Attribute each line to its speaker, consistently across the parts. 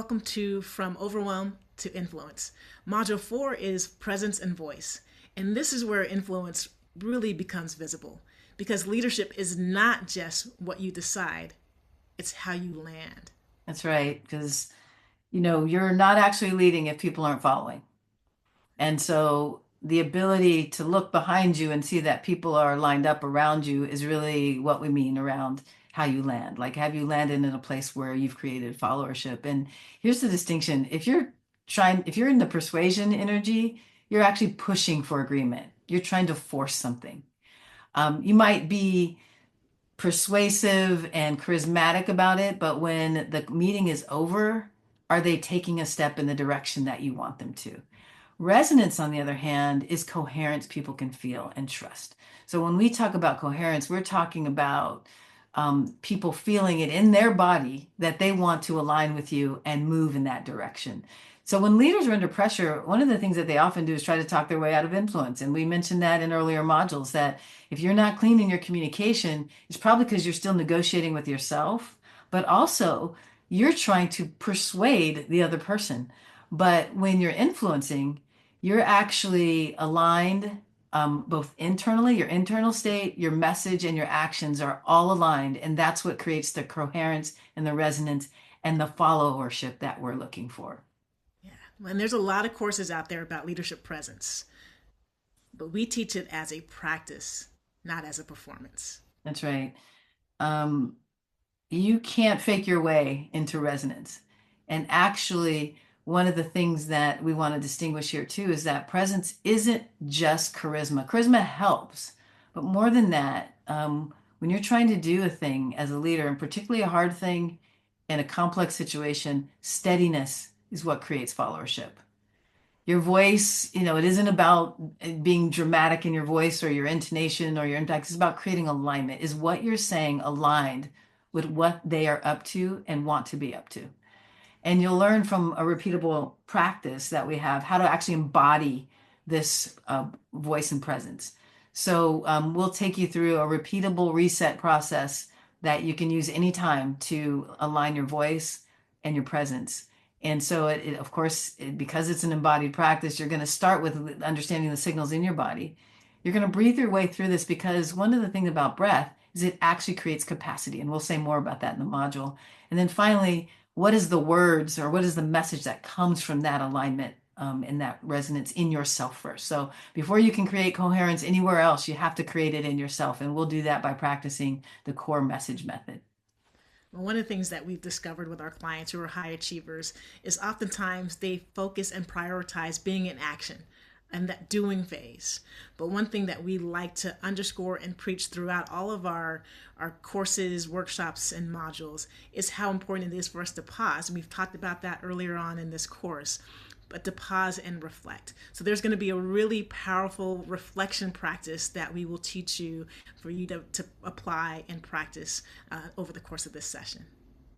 Speaker 1: welcome to From Overwhelm to Influence. Module 4 is Presence and Voice. And this is where influence really becomes visible because leadership is not just what you decide, it's how you land.
Speaker 2: That's right, because you're not actually leading if people aren't following. And so the ability to look behind you and see that people are lined up around you is really what we mean around how you land. Like, have you landed in a place where you've created followership? And here's the distinction. If you're in the persuasion energy, you're actually pushing for agreement. You're trying to force something. You might be persuasive and charismatic about it, but when the meeting is over, are they taking a step in the direction that you want them to? Resonance, on the other hand, is coherence people can feel and trust. So when we talk about coherence, we're talking about people feeling it in their body that they want to align with you and move in that direction. So when leaders are under pressure, one of the things that they often do is try to talk their way out of influence. And we mentioned that in earlier modules that if you're not clean in your communication, it's probably because you're still negotiating with yourself, but also you're trying to persuade the other person. But when you're influencing, you're actually aligned both internally, your internal state, your message, and your actions are all aligned. And that's what creates the coherence and the resonance and the followership that we're looking for.
Speaker 1: Yeah. And there's a lot of courses out there about leadership presence, but we teach it as a practice, not as a performance.
Speaker 2: That's right. Um, you can't fake your way into resonance. And actually, one of the things that we want to distinguish here too is that presence isn't just charisma. Charisma helps, but more than that, when you're trying to do a thing as a leader, and particularly a hard thing in a complex situation, steadiness is what creates followership. Your voice, it isn't about being dramatic in your voice or your intonation or your impact. It's about creating alignment. Is what you're saying aligned with what they are up to and want to be up to? And you'll learn from a repeatable practice that we have how to actually embody this voice and presence. So we'll take you through a repeatable reset process that you can use anytime to align your voice and your presence. And so, of course, because it's an embodied practice, you're going to start with understanding the signals in your body. You're going to breathe your way through this because one of the things about breath is it actually creates capacity. And we'll say more about that in the module. And then finally, what is the words or what is the message that comes from that alignment and that resonance in yourself first? So before you can create coherence anywhere else, you have to create it in yourself. And we'll do that by practicing the core message method.
Speaker 1: Well, one of the things that we've discovered with our clients who are high achievers is oftentimes they focus and prioritize being in action and that doing phase. But one thing that we like to underscore and preach throughout all of our courses, workshops, and modules is how important it is for us to pause. And we've talked about that earlier on in this course, but to pause and reflect. So there's going to be a really powerful reflection practice that we will teach you for you to apply and practice over the course of this session.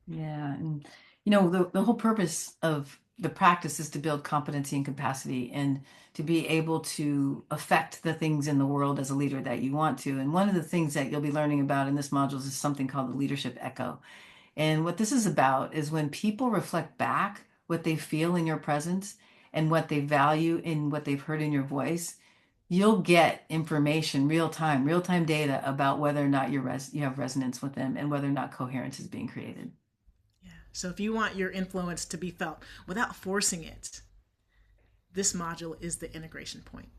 Speaker 2: Yeah. And, the whole purpose of the practice is to build competency and capacity and to be able to affect the things in the world as a leader that you want to. And one of the things that you'll be learning about in this module is something called the leadership echo. And what this is about is when people reflect back what they feel in your presence and what they value in what they've heard in your voice, you'll get information real time data about whether or not you have resonance with them and whether or not coherence is being created.
Speaker 1: Yeah. So if you want your influence to be felt without forcing it, this module is the integration point.